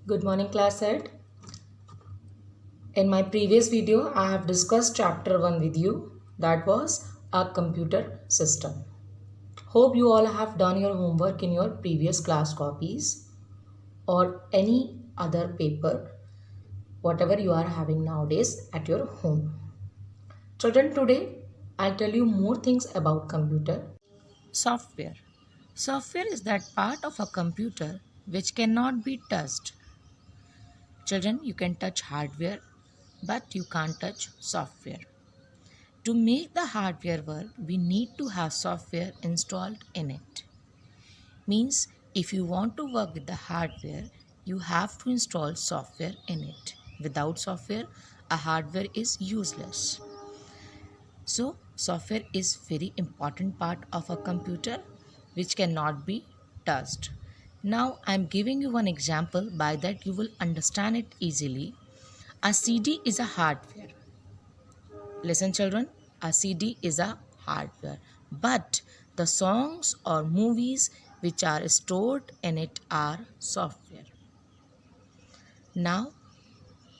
Good morning, class head. In my previous video, I have discussed chapter 1 with you. That was a computer system. Hope you all have done your homework in your previous class copies or any other paper, whatever you are having nowadays at your home. Children, today I'll tell you more things about computer. Software. Software is that part of a computer which cannot be touched. Children, you can touch hardware, but you can't touch software. To make the hardware work, we need to have software installed in it. Means if you want to work with the hardware, you have to install software in it. Without software, a hardware is useless. So, software is very important part of a computer which cannot be touched. Now, I am giving you one example. By that you will understand it easily. A CD is a hardware. Listen children, a CD is a hardware, but the songs or movies which are stored in it are software. Now,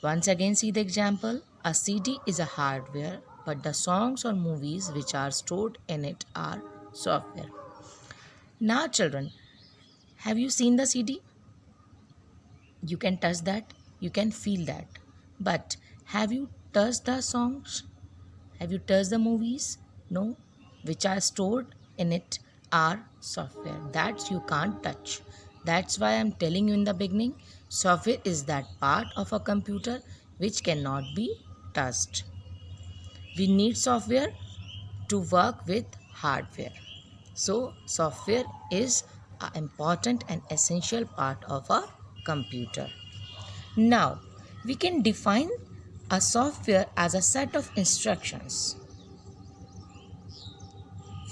once again see the example. A CD is a hardware, but the songs or movies which are stored in it are software. Now children, have you seen the CD? You can touch that, you can feel that. But have you touched the songs? Have you touched the movies? No, which are stored in it are software that you can't touch. That's why I'm telling you in the beginning, software is that part of a computer which cannot be touched. We need software to work with hardware. So software is an important and essential part of a computer. Now, we can define a software as a set of instructions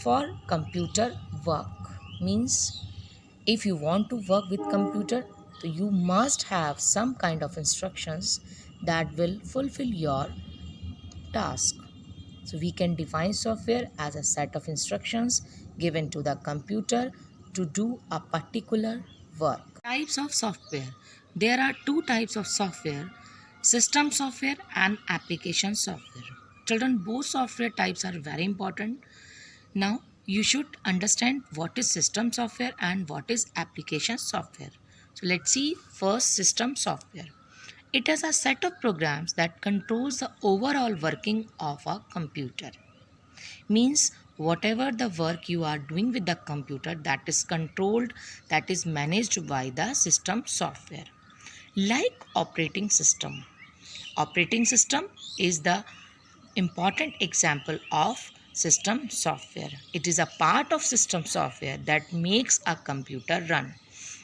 for computer work. Means if you want to work with computer, so you must have some kind of instructions that will fulfill your task. So we can define software as a set of instructions given to the computer to do a particular work. Types of software. There are two types of software: system software and application software. Children, both software types are very important. Now, you should understand what is system software and what is application software. So, let's see first system software. It is a set of programs that controls the overall working of a computer. Means whatever the work you are doing with the computer, that is controlled, that is managed by the system software. Like operating system. Operating system is the important example of system software. It is a part of system software that makes a computer run.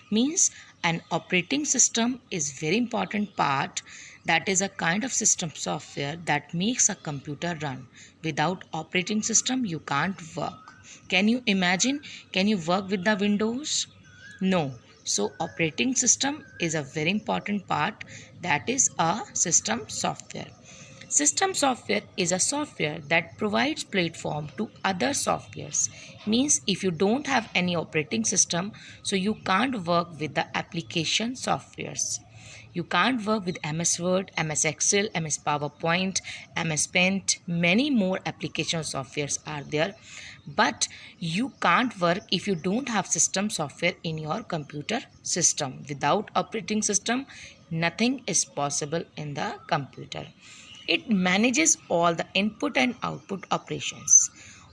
Means an operating system is very important part, that is a kind of system software that makes a computer run. Without operating system you can't work. Can you imagine? Can you work with the Windows? No. So operating system is a very important part, that is a system software. System software is a software that provides platform to other softwares. Means if you don't have any operating system, so you can't work with the application softwares. You can't work with MS Word, MS Excel, MS PowerPoint, MS Paint, many more application softwares are there. But you can't work if you don't have system software in your computer system. Without operating system, nothing is possible in the computer. It manages all the input and output operations.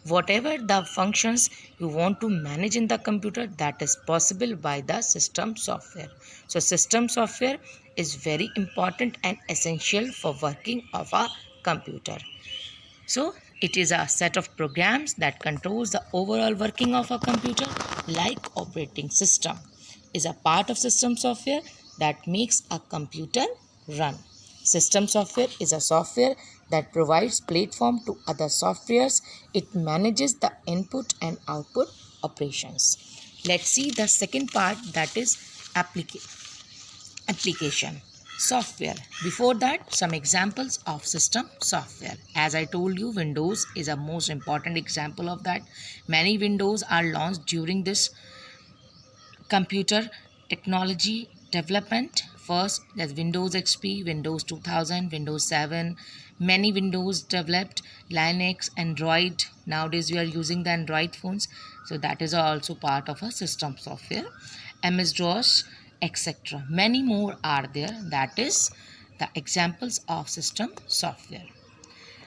Whatever the functions you want to manage in the computer, that is possible by the system software. So system software is very important and essential for working of a computer. So it is a set of programs that controls the overall working of a computer. Like operating system is a part of system software that makes a computer run. System software is a software that provides platform to other softwares. It manages the input and output operations. Let's see the second part, that is application software. Before that, some examples of system software. As I told you, Windows is a most important example of that. Many Windows are launched during this computer technology development. First, there's Windows XP, Windows 2000, Windows 7, many Windows developed, Linux, Android. Nowadays, we are using the Android phones, so that is also part of a system software. MS-DOS, etc. Many more are there. That is the examples of system software.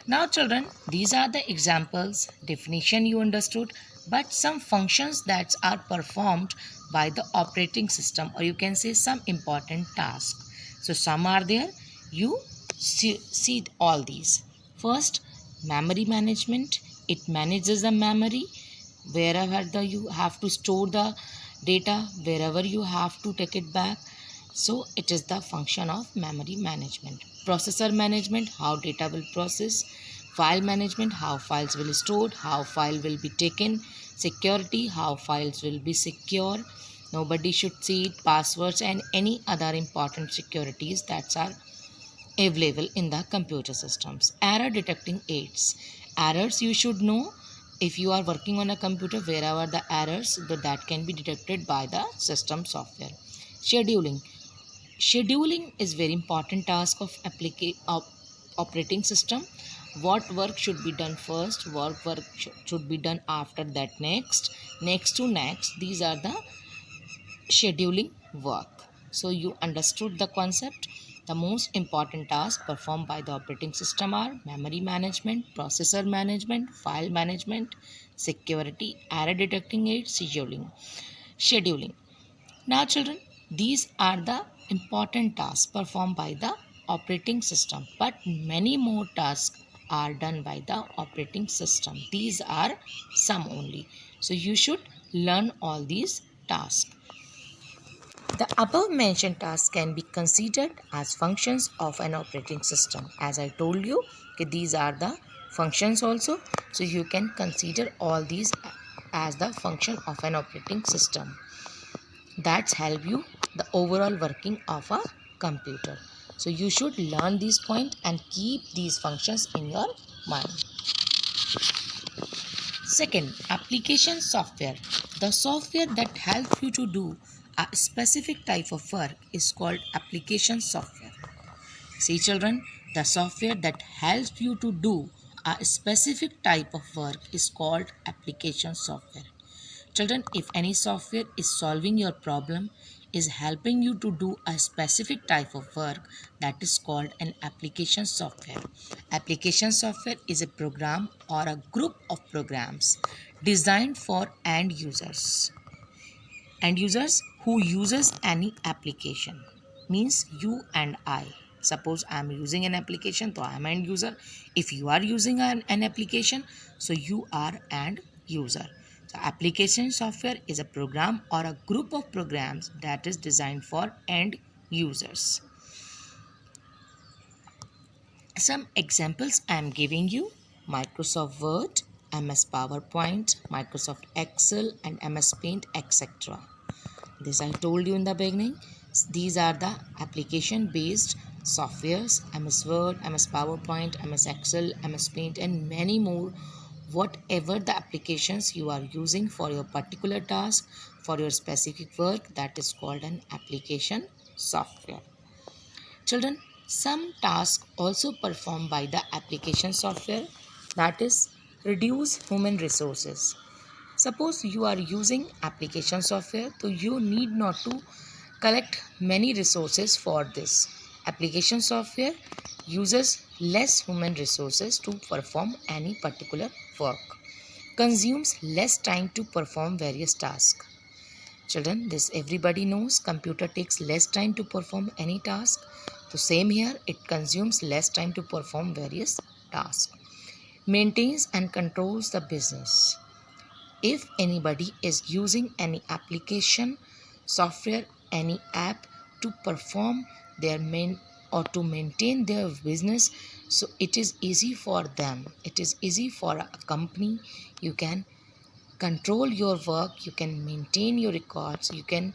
Now children, these are the examples, definition you understood, but some functions that are performed by the operating system, or you can say some important tasks. So some are there, you see all these. First, memory management. It manages the memory wherever you have to store the data, wherever you have to take it back. So it is the function of memory management. Processor management, how data will process. File management, how files will be stored, how file will be taken. Security, how files will be secure. Nobody should see it. Passwords and any other important securities that are available in the computer systems. Error detecting aids. Errors you should know. If you are working on a computer, wherever the errors that can be detected by the system software. Scheduling. Scheduling is very important task of operating system. What work should be done first, what work should be done after that, next to next. These are the scheduling work. So you understood the concept. The most important tasks performed by the operating system are memory management, processor management, file management, security, error detecting aids, scheduling. Now children, these are the important tasks performed by the operating system, but many more tasks are done by the operating system. These are some only. So you should learn all these tasks. The above mentioned tasks can be considered as functions of an operating system. As I told you, these are the functions also. So you can consider all these as the function of an operating system. That's help you the overall working of a computer. So you should learn this point and keep these functions in your mind. Second, application software. The software that helps you to do a specific type of work is called application software. See children, the software that helps you to do a specific type of work is called application software. Children, if any software is solving your problem, is helping you to do a specific type of work, that is called an application software. Application software is a program or a group of programs designed for end users. End users who uses any application, means you and I. Suppose I am using an application, so I am an end user. If you are using an application, so you are end user. So application software is a program or a group of programs that is designed for end users. Some examples I am giving you: Microsoft Word, MS PowerPoint, Microsoft Excel and MS Paint, etc. This I told you in the beginning. These are the application based softwares: MS Word, MS PowerPoint, MS Excel, MS Paint and many more. Whatever the applications you are using for your particular task, for your specific work, that is called an application software. Children, some tasks also performed by the application software, that is reduce human resources. Suppose you are using application software, so you need not to collect many resources for this. Application software uses less human resources to perform any particular work, consumes less time to perform various tasks. Children, this everybody knows, computer takes less time to perform any task. So same here, it consumes less time to perform various tasks. Maintains and controls the business. If anybody is using any application, software, any app to perform their or to maintain their business, so it is easy for them. It is easy for a company. You can control your work, you can maintain your records, you can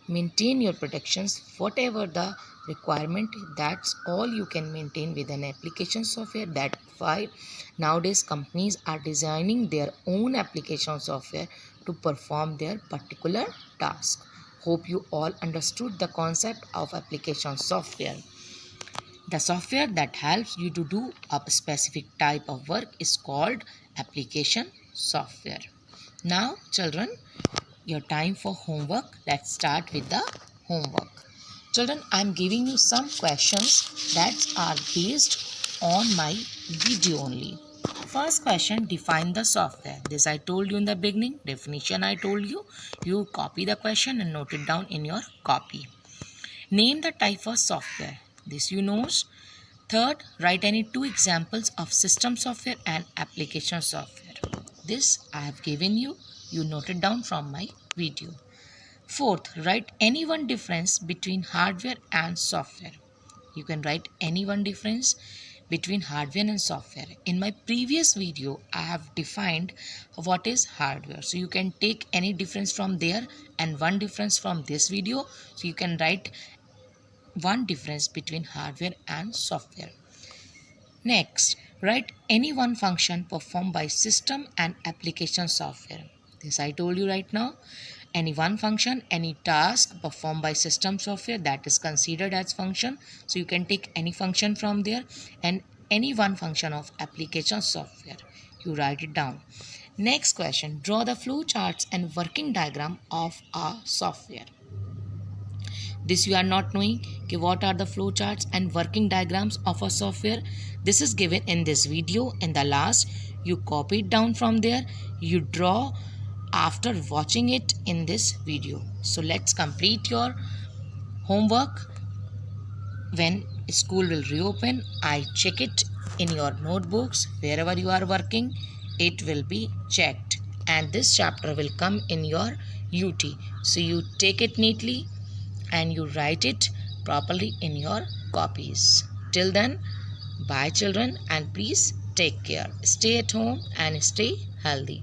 maintain your protections, whatever the requirement, that's all you can maintain with an application software. That's why nowadays companies are designing their own application software to perform their particular task. Hope you all understood the concept of application software. The software that helps you to do a specific type of work is called application software. Now, children, your time for homework. Let's start with the homework. Children, I am giving you some questions that are based on my video only. First question, define the software. This I told you in the beginning. Definition I told you. You copy the question and note it down in your copy. Name the type of software. This you know. Third, write any two examples of system software and application software. This I have given you. You note it down from my video. Fourth, write any one difference between hardware and software. You can write any one difference between hardware and software. In my previous video, I have defined what is hardware. So you can take any difference from there and one difference from this video. So you can write one difference between hardware and software. Next, write any one function performed by system and application software. This I told you right now. Any one function, any task performed by system software, that is considered as function. So you can take any function from there and any one function of application software. You write it down. Next question, draw the flow charts and working diagram of a software. This you are not knowing what are the flow charts and working diagrams of a software. This is given in this video. In the last, you copy it down from there. You draw after watching it in this video. So let's complete your homework. When school will reopen, I check it in your notebooks. Wherever you are working, it will be checked. And this chapter will come in your UT. So you take it neatly and you write it properly in your copies. Till then, bye children, and please take care. Stay at home and stay healthy.